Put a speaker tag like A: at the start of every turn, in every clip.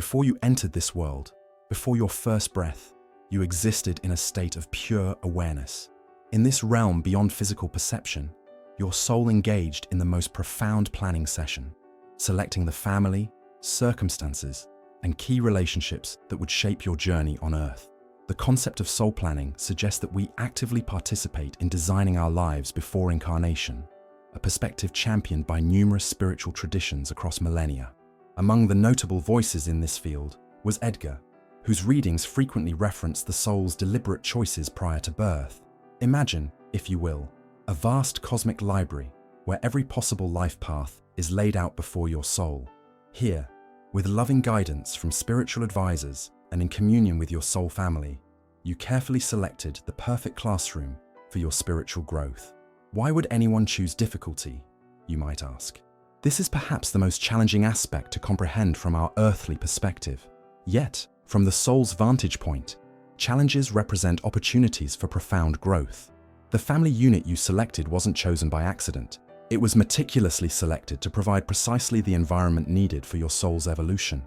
A: Before you entered this world, before your first breath, you existed in a state of pure awareness. In this realm beyond physical perception, your soul engaged in the most profound planning session, selecting the family, circumstances, and key relationships that would shape your journey on Earth. The concept of soul planning suggests that we actively participate in designing our lives before incarnation, a perspective championed by numerous spiritual traditions across millennia. Among the notable voices in this field was Edgar, whose readings frequently reference the soul's deliberate choices prior to birth. Imagine, if you will, a vast cosmic library where every possible life path is laid out before your soul. Here, with loving guidance from spiritual advisors and in communion with your soul family, you carefully selected the perfect classroom for your spiritual growth. Why would anyone choose difficulty, you might ask? This is perhaps the most challenging aspect to comprehend from our earthly perspective. Yet, from the soul's vantage point, challenges represent opportunities for profound growth. The family unit you selected wasn't chosen by accident. It was meticulously selected to provide precisely the environment needed for your soul's evolution.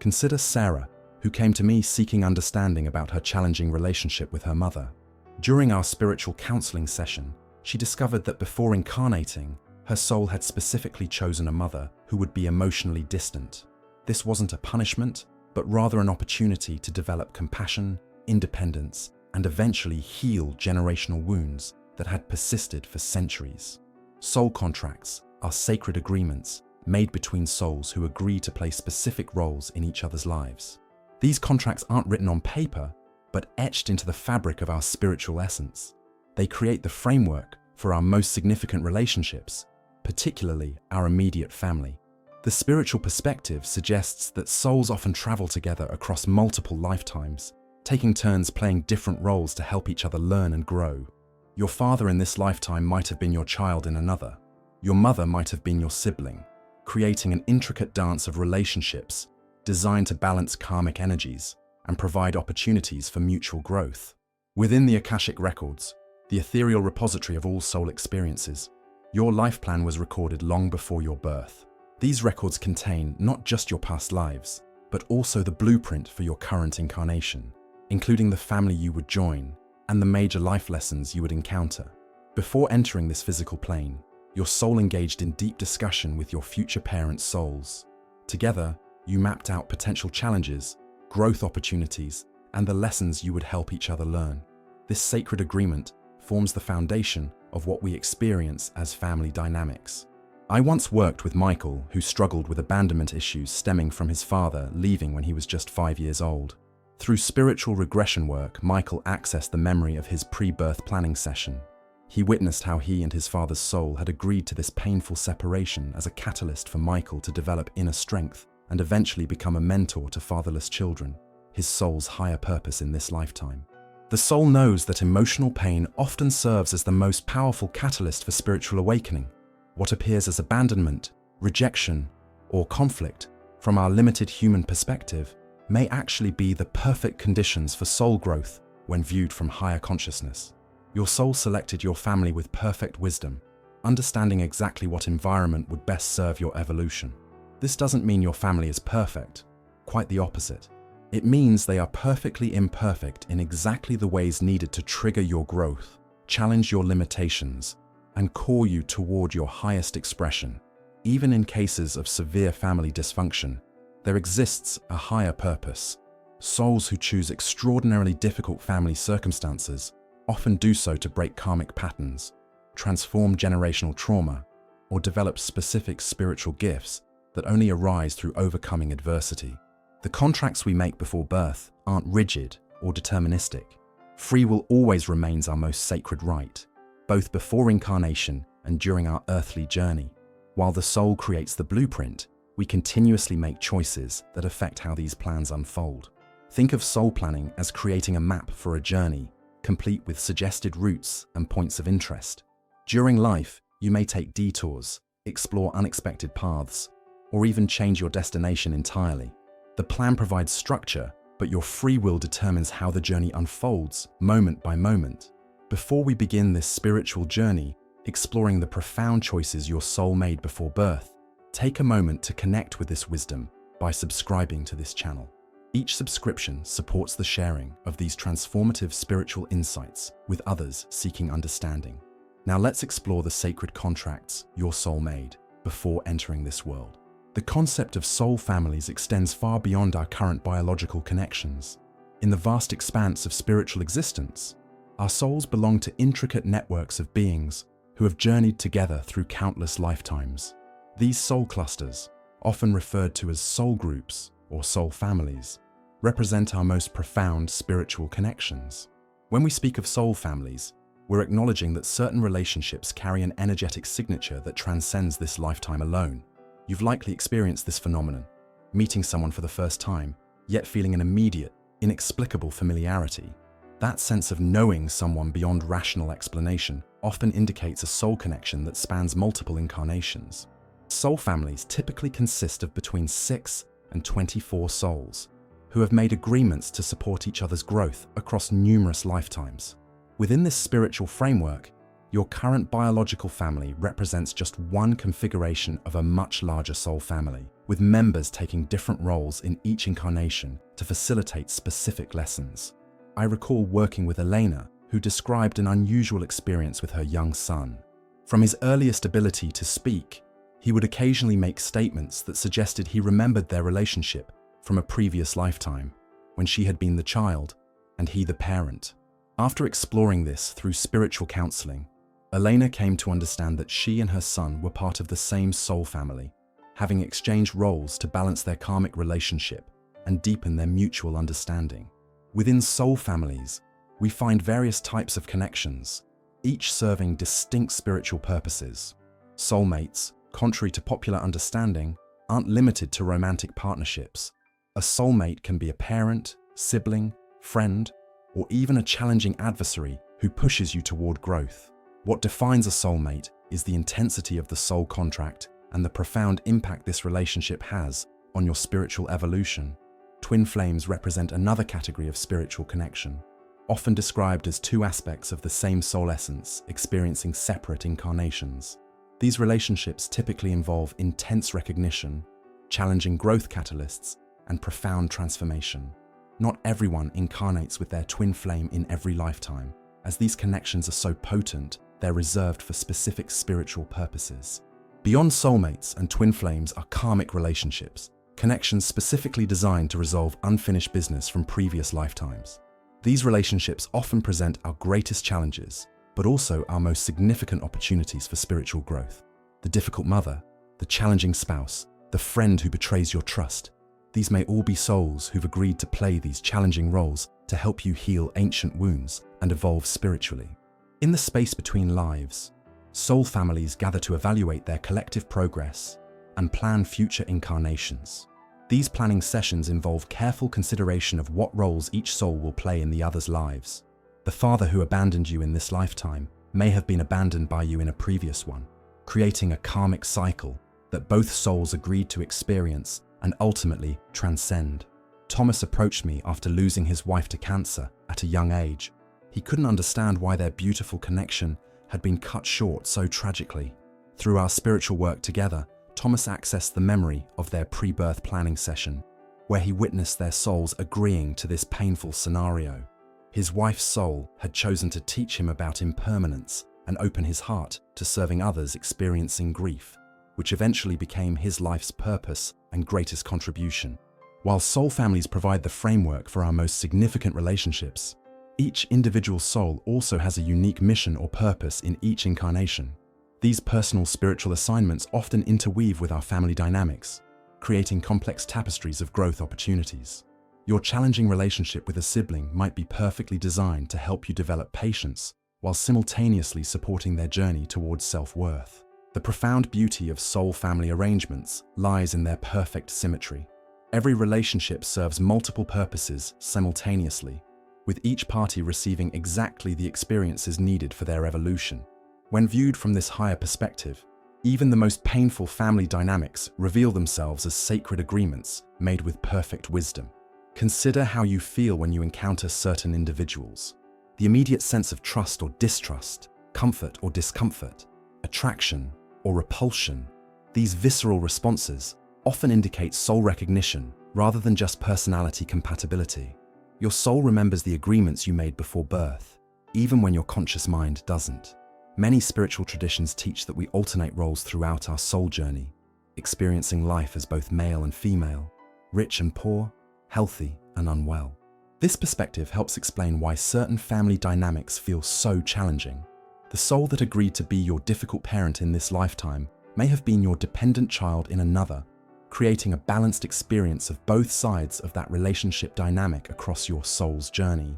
A: Consider Sarah, who came to me seeking understanding about her challenging relationship with her mother. During our spiritual counseling session, she discovered that before incarnating, her soul had specifically chosen a mother who would be emotionally distant. This wasn't a punishment, but rather an opportunity to develop compassion, independence, and eventually heal generational wounds that had persisted for centuries. Soul contracts are sacred agreements made between souls who agree to play specific roles in each other's lives. These contracts aren't written on paper, but etched into the fabric of our spiritual essence. They create the framework for our most significant relationships, particularly our immediate family. The spiritual perspective suggests that souls often travel together across multiple lifetimes, taking turns playing different roles to help each other learn and grow. Your father in this lifetime might have been your child in another. Your mother might have been your sibling, creating an intricate dance of relationships designed to balance karmic energies and provide opportunities for mutual growth. Within the Akashic Records, the ethereal repository of all soul experiences, your life plan was recorded long before your birth. These records contain not just your past lives, but also the blueprint for your current incarnation, including the family you would join and the major life lessons you would encounter. Before entering this physical plane, your soul engaged in deep discussion with your future parents' souls. Together, you mapped out potential challenges, growth opportunities, and the lessons you would help each other learn. This sacred agreement forms the foundation of what we experience as family dynamics. I once worked with Michael, who struggled with abandonment issues stemming from his father leaving when he was just 5 years old. Through spiritual regression work, Michael accessed the memory of his pre-birth planning session. He witnessed how he and his father's soul had agreed to this painful separation as a catalyst for Michael to develop inner strength and eventually become a mentor to fatherless children, his soul's higher purpose in this lifetime. The soul knows that emotional pain often serves as the most powerful catalyst for spiritual awakening. What appears as abandonment, rejection, or conflict from our limited human perspective may actually be the perfect conditions for soul growth when viewed from higher consciousness. Your soul selected your family with perfect wisdom, understanding exactly what environment would best serve your evolution. This doesn't mean your family is perfect, quite the opposite. It means they are perfectly imperfect in exactly the ways needed to trigger your growth, challenge your limitations, and call you toward your highest expression. Even in cases of severe family dysfunction, there exists a higher purpose. Souls who choose extraordinarily difficult family circumstances often do so to break karmic patterns, transform generational trauma, or develop specific spiritual gifts that only arise through overcoming adversity. The contracts we make before birth aren't rigid or deterministic. Free will always remains our most sacred right, both before incarnation and during our earthly journey. While the soul creates the blueprint, we continuously make choices that affect how these plans unfold. Think of soul planning as creating a map for a journey, complete with suggested routes and points of interest. During life, you may take detours, explore unexpected paths, or even change your destination entirely. The plan provides structure, but your free will determines how the journey unfolds, moment by moment. Before we begin this spiritual journey, exploring the profound choices your soul made before birth, take a moment to connect with this wisdom by subscribing to this channel. Each subscription supports the sharing of these transformative spiritual insights with others seeking understanding. Now let's explore the sacred contracts your soul made before entering this world. The concept of soul families extends far beyond our current biological connections. In the vast expanse of spiritual existence, our souls belong to intricate networks of beings who have journeyed together through countless lifetimes. These soul clusters, often referred to as soul groups or soul families, represent our most profound spiritual connections. When we speak of soul families, we're acknowledging that certain relationships carry an energetic signature that transcends this lifetime alone. You've likely experienced this phenomenon, meeting someone for the first time, yet feeling an immediate, inexplicable familiarity. That sense of knowing someone beyond rational explanation often indicates a soul connection that spans multiple incarnations. Soul families typically consist of between 6 and 24 souls, who have made agreements to support each other's growth across numerous lifetimes. Within this spiritual framework, your current biological family represents just one configuration of a much larger soul family, with members taking different roles in each incarnation to facilitate specific lessons. I recall working with Elena, who described an unusual experience with her young son. From his earliest ability to speak, he would occasionally make statements that suggested he remembered their relationship from a previous lifetime, when she had been the child and he the parent. After exploring this through spiritual counseling, Elena came to understand that she and her son were part of the same soul family, having exchanged roles to balance their karmic relationship and deepen their mutual understanding. Within soul families, we find various types of connections, each serving distinct spiritual purposes. Soulmates, contrary to popular understanding, aren't limited to romantic partnerships. A soulmate can be a parent, sibling, friend, or even a challenging adversary who pushes you toward growth. What defines a soulmate is the intensity of the soul contract and the profound impact this relationship has on your spiritual evolution. Twin flames represent another category of spiritual connection, often described as two aspects of the same soul essence experiencing separate incarnations. These relationships typically involve intense recognition, challenging growth catalysts, and profound transformation. Not everyone incarnates with their twin flame in every lifetime, as these connections are so potent, they're reserved for specific spiritual purposes. Beyond soulmates and twin flames are karmic relationships, connections specifically designed to resolve unfinished business from previous lifetimes. These relationships often present our greatest challenges, but also our most significant opportunities for spiritual growth. The difficult mother, the challenging spouse, the friend who betrays your trust. These may all be souls who've agreed to play these challenging roles to help you heal ancient wounds and evolve spiritually. In the space between lives, soul families gather to evaluate their collective progress and plan future incarnations. These planning sessions involve careful consideration of what roles each soul will play in the other's lives. The father who abandoned you in this lifetime may have been abandoned by you in a previous one, creating a karmic cycle that both souls agreed to experience and ultimately transcend. Thomas approached me after losing his wife to cancer at a young age. He couldn't understand why their beautiful connection had been cut short so tragically. Through our spiritual work together, Thomas accessed the memory of their pre-birth planning session, where he witnessed their souls agreeing to this painful scenario. His wife's soul had chosen to teach him about impermanence and open his heart to serving others experiencing grief, which eventually became his life's purpose and greatest contribution. While soul families provide the framework for our most significant relationships, each individual soul also has a unique mission or purpose in each incarnation. These personal spiritual assignments often interweave with our family dynamics, creating complex tapestries of growth opportunities. Your challenging relationship with a sibling might be perfectly designed to help you develop patience while simultaneously supporting their journey towards self-worth. The profound beauty of soul family arrangements lies in their perfect symmetry. Every relationship serves multiple purposes simultaneously, with each party receiving exactly the experiences needed for their evolution. When viewed from this higher perspective, even the most painful family dynamics reveal themselves as sacred agreements made with perfect wisdom. Consider how you feel when you encounter certain individuals. The immediate sense of trust or distrust, comfort or discomfort, attraction or repulsion. These visceral responses, often indicates soul recognition rather than just personality compatibility. Your soul remembers the agreements you made before birth, even when your conscious mind doesn't. Many spiritual traditions teach that we alternate roles throughout our soul journey, experiencing life as both male and female, rich and poor, healthy and unwell. This perspective helps explain why certain family dynamics feel so challenging. The soul that agreed to be your difficult parent in this lifetime may have been your dependent child in another, creating a balanced experience of both sides of that relationship dynamic across your soul's journey.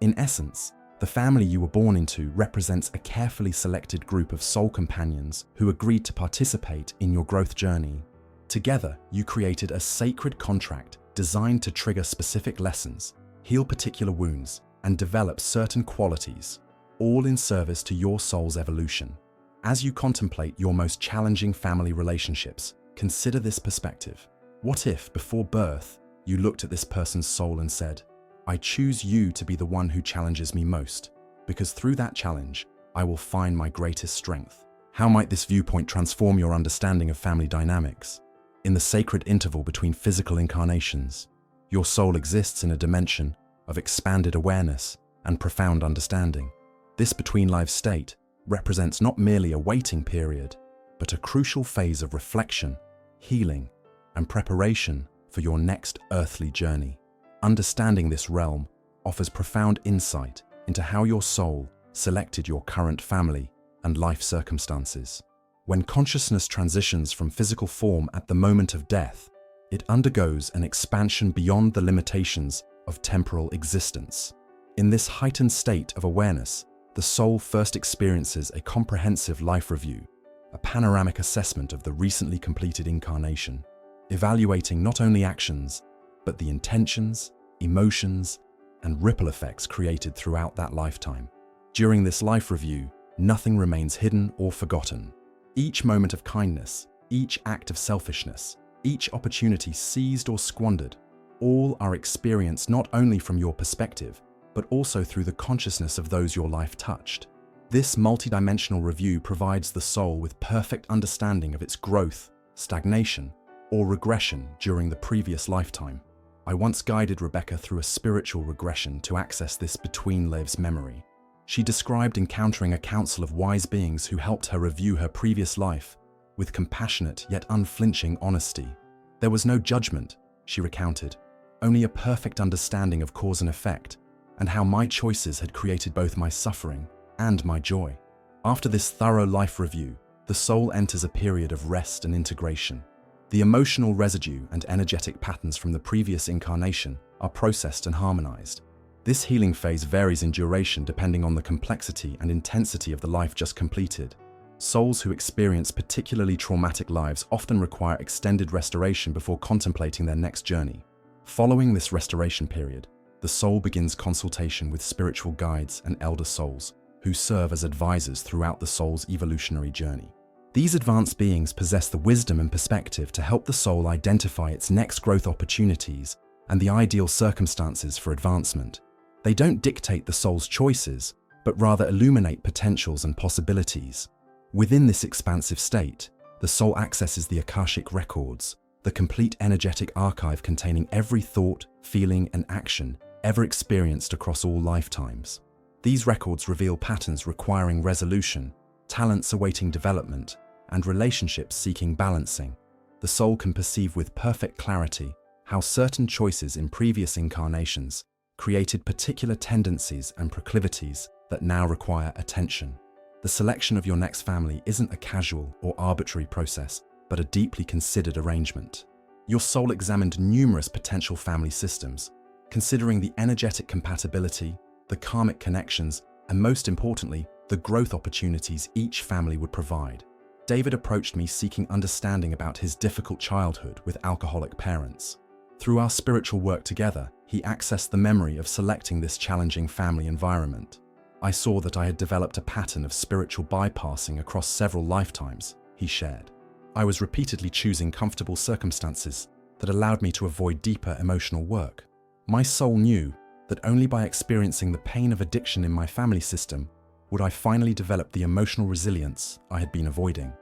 A: In essence, the family you were born into represents a carefully selected group of soul companions who agreed to participate in your growth journey. Together, you created a sacred contract designed to trigger specific lessons, heal particular wounds, and develop certain qualities, all in service to your soul's evolution. As you contemplate your most challenging family relationships, consider this perspective. What if, before birth, you looked at this person's soul and said, "I choose you to be the one who challenges me most, because through that challenge, I will find my greatest strength"? How might this viewpoint transform your understanding of family dynamics? In the sacred interval between physical incarnations, your soul exists in a dimension of expanded awareness and profound understanding. This between-life state represents not merely a waiting period, but a crucial phase of reflection, healing, and preparation for your next earthly journey. Understanding this realm offers profound insight into how your soul selected your current family and life circumstances. When consciousness transitions from physical form at the moment of death, it undergoes an expansion beyond the limitations of temporal existence. In this heightened state of awareness, the soul first experiences a comprehensive life review, a panoramic assessment of the recently completed incarnation, evaluating not only actions, but the intentions, emotions, and ripple effects created throughout that lifetime. During this life review, nothing remains hidden or forgotten. Each moment of kindness, each act of selfishness, each opportunity seized or squandered, all are experienced not only from your perspective, but also through the consciousness of those your life touched. This multidimensional review provides the soul with perfect understanding of its growth, stagnation, or regression during the previous lifetime. I once guided Rebecca through a spiritual regression to access this between-lives memory. She described encountering a council of wise beings who helped her review her previous life with compassionate yet unflinching honesty. There was no judgment, she recounted, only a perfect understanding of cause and effect, and how my choices had created both my suffering and my joy. After this thorough life review, the soul enters a period of rest and integration. The emotional residue and energetic patterns from the previous incarnation are processed and harmonized. This healing phase varies in duration depending on the complexity and intensity of the life just completed. Souls who experience particularly traumatic lives often require extended restoration before contemplating their next journey. Following this restoration period, the soul begins consultation with spiritual guides and elder souls, who serve as advisors throughout the soul's evolutionary journey. These advanced beings possess the wisdom and perspective to help the soul identify its next growth opportunities and the ideal circumstances for advancement. They don't dictate the soul's choices, but rather illuminate potentials and possibilities. Within this expansive state, the soul accesses the Akashic Records, the complete energetic archive containing every thought, feeling, and action ever experienced across all lifetimes. These records reveal patterns requiring resolution, talents awaiting development, and relationships seeking balancing. The soul can perceive with perfect clarity how certain choices in previous incarnations created particular tendencies and proclivities that now require attention. The selection of your next family isn't a casual or arbitrary process, but a deeply considered arrangement. Your soul examined numerous potential family systems, considering the energetic compatibility, the karmic connections, and most importantly, the growth opportunities each family would provide. David approached me seeking understanding about his difficult childhood with alcoholic parents. Through our spiritual work together, he accessed the memory of selecting this challenging family environment. I saw that I had developed a pattern of spiritual bypassing across several lifetimes, he shared. I was repeatedly choosing comfortable circumstances that allowed me to avoid deeper emotional work. My soul knew that only by experiencing the pain of addiction in my family system would I finally develop the emotional resilience I had been avoiding.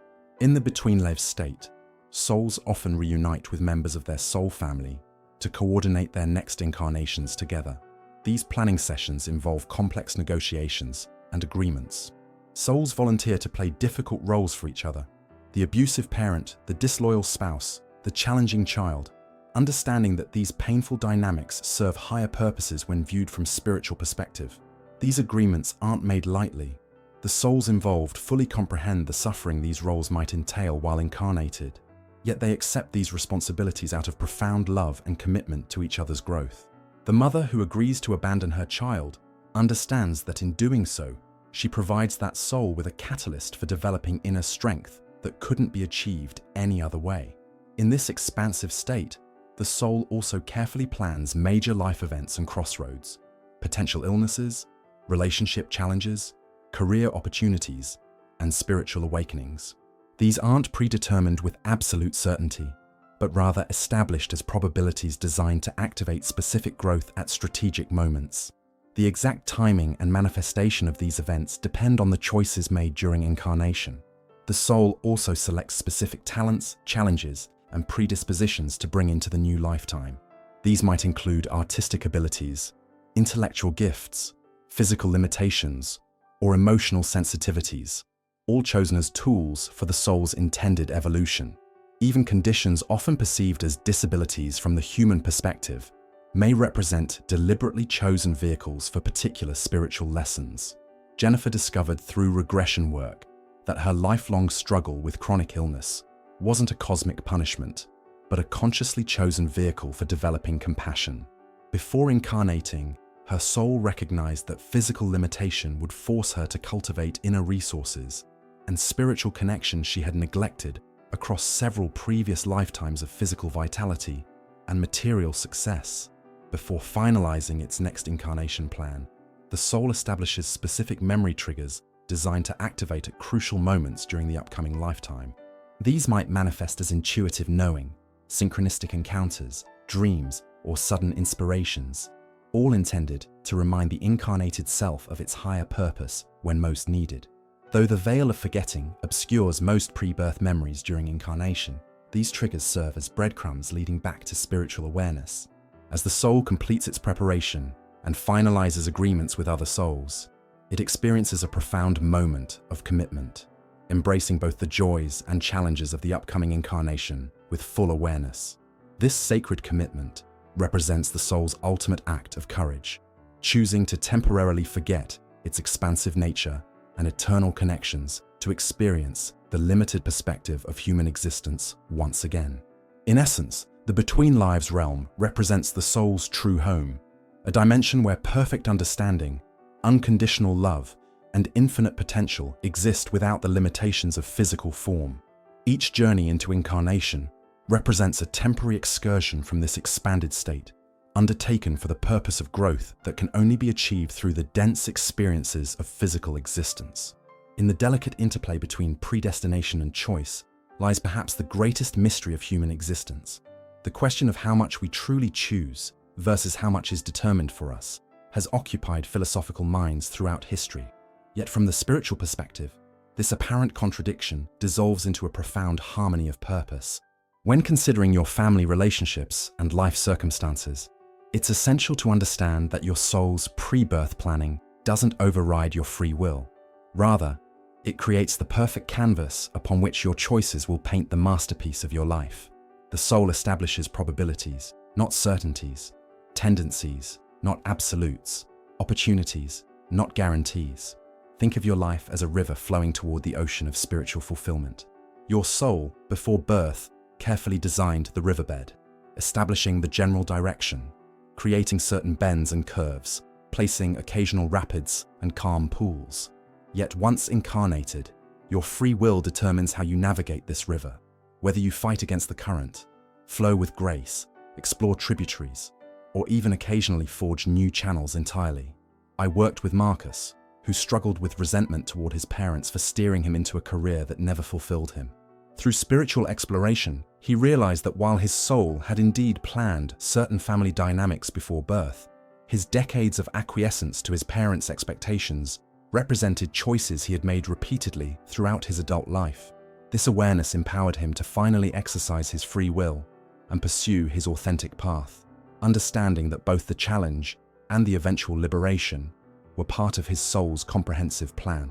A: In the between-lives state, souls often reunite with members of their soul family to coordinate their next incarnations together. These planning sessions involve complex negotiations and agreements. Souls volunteer to play difficult roles for each other: the abusive parent, the disloyal spouse, the challenging child, understanding that these painful dynamics serve higher purposes when viewed from spiritual perspective. These agreements aren't made lightly. The souls involved fully comprehend the suffering these roles might entail while incarnated, yet they accept these responsibilities out of profound love and commitment to each other's growth. The mother who agrees to abandon her child understands that in doing so, she provides that soul with a catalyst for developing inner strength that couldn't be achieved any other way. In this expansive state, the soul also carefully plans major life events and crossroads: potential illnesses, relationship challenges, career opportunities, and spiritual awakenings. These aren't predetermined with absolute certainty, but rather established as probabilities designed to activate specific growth at strategic moments. The exact timing and manifestation of these events depend on the choices made during incarnation. The soul also selects specific talents, challenges, and predispositions to bring into the new lifetime. These might include artistic abilities, intellectual gifts, physical limitations, or emotional sensitivities, all chosen as tools for the soul's intended evolution. Even conditions often perceived as disabilities from the human perspective may represent deliberately chosen vehicles for particular spiritual lessons. Jennifer discovered through regression work that her lifelong struggle with chronic illness wasn't a cosmic punishment, but a consciously chosen vehicle for developing compassion. Before incarnating, her soul recognized that physical limitation would force her to cultivate inner resources and spiritual connections she had neglected across several previous lifetimes of physical vitality and material success. Before finalizing its next incarnation plan, the soul establishes specific memory triggers designed to activate at crucial moments during the upcoming lifetime. These might manifest as intuitive knowing, synchronistic encounters, dreams, or sudden inspirations, all intended to remind the incarnated self of its higher purpose when most needed. Though the veil of forgetting obscures most pre-birth memories during incarnation, these triggers serve as breadcrumbs leading back to spiritual awareness. As the soul completes its preparation and finalizes agreements with other souls, it experiences a profound moment of commitment, embracing both the joys and challenges of the upcoming incarnation with full awareness. This sacred commitment represents the soul's ultimate act of courage, choosing to temporarily forget its expansive nature and eternal connections to experience the limited perspective of human existence once again. In essence, the Between Lives realm represents the soul's true home, a dimension where perfect understanding, unconditional love, and infinite potential exist without the limitations of physical form. Each journey into incarnation represents a temporary excursion from this expanded state, undertaken for the purpose of growth that can only be achieved through the dense experiences of physical existence. In the delicate interplay between predestination and choice lies perhaps the greatest mystery of human existence. The question of how much we truly choose versus how much is determined for us has occupied philosophical minds throughout history. Yet from the spiritual perspective, this apparent contradiction dissolves into a profound harmony of purpose. When considering your family relationships and life circumstances, it's essential to understand that your soul's pre-birth planning doesn't override your free will. Rather, it creates the perfect canvas upon which your choices will paint the masterpiece of your life. The soul establishes probabilities, not certainties, tendencies, not absolutes, opportunities, not guarantees. Think of your life as a river flowing toward the ocean of spiritual fulfillment. Your soul, before birth, carefully designed the riverbed, establishing the general direction, creating certain bends and curves, placing occasional rapids and calm pools. Yet once incarnated, your free will determines how you navigate this river, whether you fight against the current, flow with grace, explore tributaries, or even occasionally forge new channels entirely. I worked with Marcus, who struggled with resentment toward his parents for steering him into a career that never fulfilled him. Through spiritual exploration, he realized that while his soul had indeed planned certain family dynamics before birth, his decades of acquiescence to his parents' expectations represented choices he had made repeatedly throughout his adult life. This awareness empowered him to finally exercise his free will and pursue his authentic path, understanding that both the challenge and the eventual liberation were part of his soul's comprehensive plan.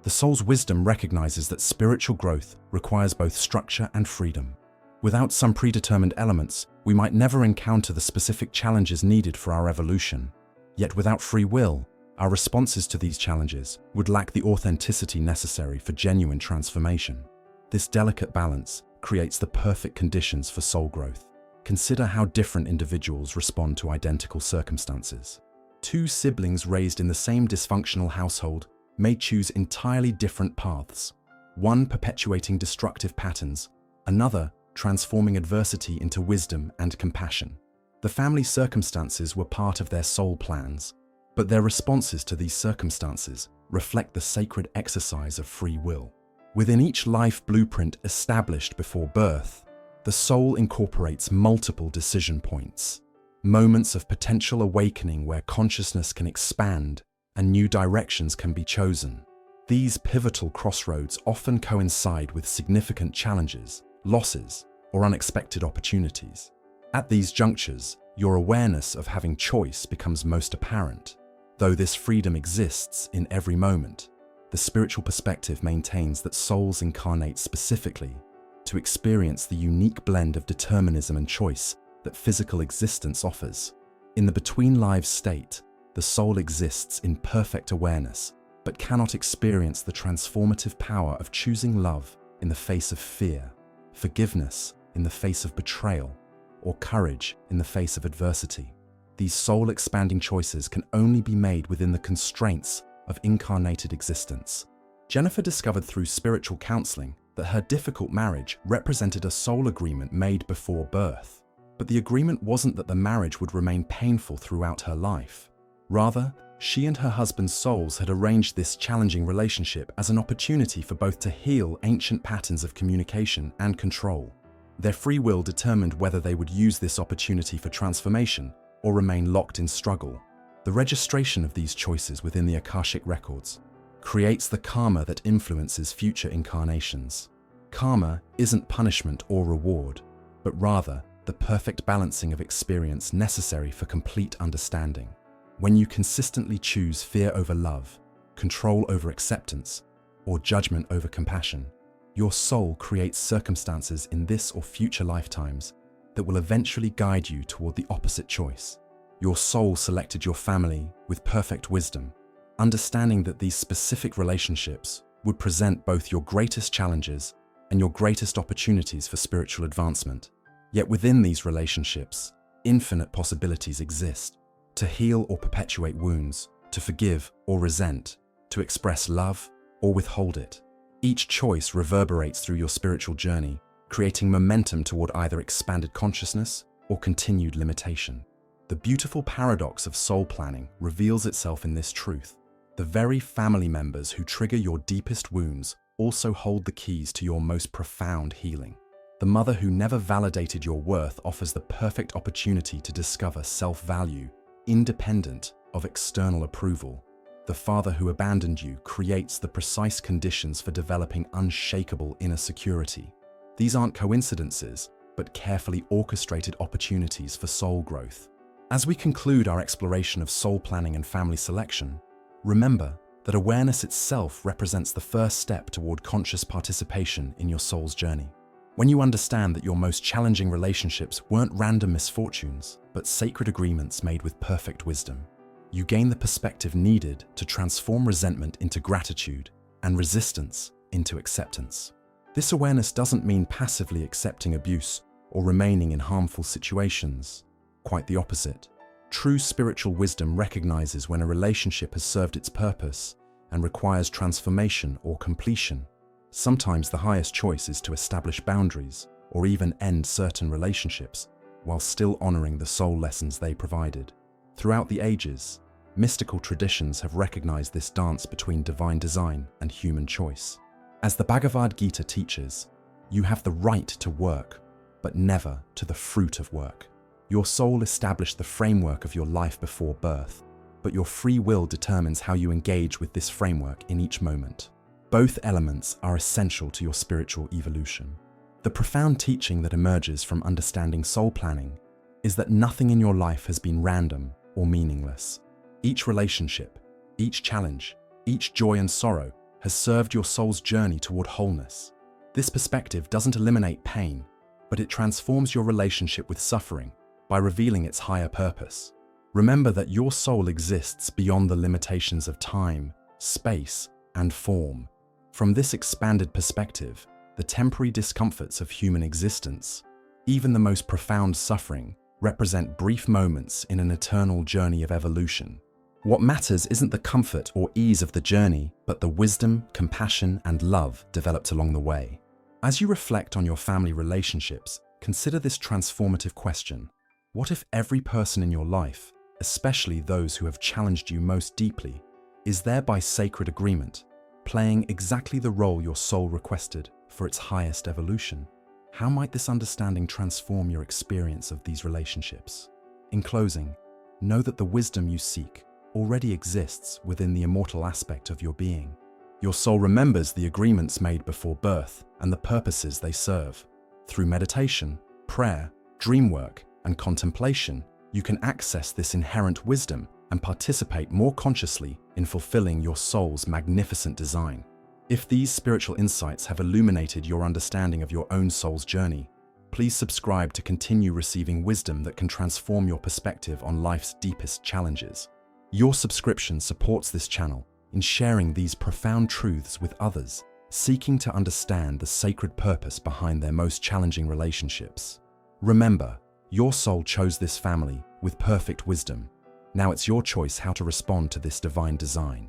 A: The soul's wisdom recognizes that spiritual growth requires both structure and freedom. Without some predetermined elements, we might never encounter the specific challenges needed for our evolution. Yet without free will, our responses to these challenges would lack the authenticity necessary for genuine transformation. This delicate balance creates the perfect conditions for soul growth. Consider how different individuals respond to identical circumstances. Two siblings raised in the same dysfunctional household may choose entirely different paths, one perpetuating destructive patterns, another transforming adversity into wisdom and compassion. The family circumstances were part of their soul plans, but their responses to these circumstances reflect the sacred exercise of free will. Within each life blueprint established before birth, the soul incorporates multiple decision points, moments of potential awakening where consciousness can expand and new directions can be chosen. These pivotal crossroads often coincide with significant challenges, losses, or unexpected opportunities. At these junctures, your awareness of having choice becomes most apparent. Though this freedom exists in every moment, the spiritual perspective maintains that souls incarnate specifically to experience the unique blend of determinism and choice that physical existence offers. In the between lives state, the soul exists in perfect awareness, but cannot experience the transformative power of choosing love in the face of fear, forgiveness in the face of betrayal, or courage in the face of adversity. These soul-expanding choices can only be made within the constraints of incarnated existence. Jennifer discovered through spiritual counseling that her difficult marriage represented a soul agreement made before birth. But the agreement wasn't that the marriage would remain painful throughout her life. Rather, she and her husband's souls had arranged this challenging relationship as an opportunity for both to heal ancient patterns of communication and control. Their free will determined whether they would use this opportunity for transformation or remain locked in struggle. The registration of these choices within the Akashic Records creates the karma that influences future incarnations. Karma isn't punishment or reward, but rather the perfect balancing of experience necessary for complete understanding. When you consistently choose fear over love, control over acceptance, or judgment over compassion, your soul creates circumstances in this or future lifetimes that will eventually guide you toward the opposite choice. Your soul selected your family with perfect wisdom, understanding that these specific relationships would present both your greatest challenges and your greatest opportunities for spiritual advancement. Yet within these relationships, infinite possibilities exist: to heal or perpetuate wounds, to forgive or resent, to express love or withhold it. Each choice reverberates through your spiritual journey, creating momentum toward either expanded consciousness or continued limitation. The beautiful paradox of soul planning reveals itself in this truth. The very family members who trigger your deepest wounds also hold the keys to your most profound healing. The mother who never validated your worth offers the perfect opportunity to discover self-value, independent of external approval. The father who abandoned you creates the precise conditions for developing unshakable inner security. These aren't coincidences, but carefully orchestrated opportunities for soul growth. As we conclude our exploration of soul planning and family selection, remember that awareness itself represents the first step toward conscious participation in your soul's journey. When you understand that your most challenging relationships weren't random misfortunes, but sacred agreements made with perfect wisdom, you gain the perspective needed to transform resentment into gratitude and resistance into acceptance. This awareness doesn't mean passively accepting abuse or remaining in harmful situations. Quite the opposite. True spiritual wisdom recognizes when a relationship has served its purpose and requires transformation or completion. Sometimes the highest choice is to establish boundaries or even end certain relationships while still honoring the soul lessons they provided. Throughout the ages, mystical traditions have recognized this dance between divine design and human choice. As the Bhagavad Gita teaches, you have the right to work, but never to the fruit of work. Your soul established the framework of your life before birth, but your free will determines how you engage with this framework in each moment. Both elements are essential to your spiritual evolution. The profound teaching that emerges from understanding soul planning is that nothing in your life has been random or meaningless. Each relationship, each challenge, each joy and sorrow has served your soul's journey toward wholeness. This perspective doesn't eliminate pain, but it transforms your relationship with suffering by revealing its higher purpose. Remember that your soul exists beyond the limitations of time, space, and form. From this expanded perspective, the temporary discomforts of human existence, even the most profound suffering, represent brief moments in an eternal journey of evolution. What matters isn't the comfort or ease of the journey, but the wisdom, compassion, and love developed along the way. As you reflect on your family relationships, consider this transformative question. What if every person in your life, especially those who have challenged you most deeply, is there by sacred agreement, playing exactly the role your soul requested for its highest evolution? How might this understanding transform your experience of these relationships? In closing, know that the wisdom you seek already exists within the immortal aspect of your being. Your soul remembers the agreements made before birth and the purposes they serve. Through meditation, prayer, dream work, and contemplation, you can access this inherent wisdom and participate more consciously in fulfilling your soul's magnificent design. If these spiritual insights have illuminated your understanding of your own soul's journey, please subscribe to continue receiving wisdom that can transform your perspective on life's deepest challenges. Your subscription supports this channel in sharing these profound truths with others, seeking to understand the sacred purpose behind their most challenging relationships. Remember, your soul chose this family with perfect wisdom. Now it's your choice how to respond to this divine design.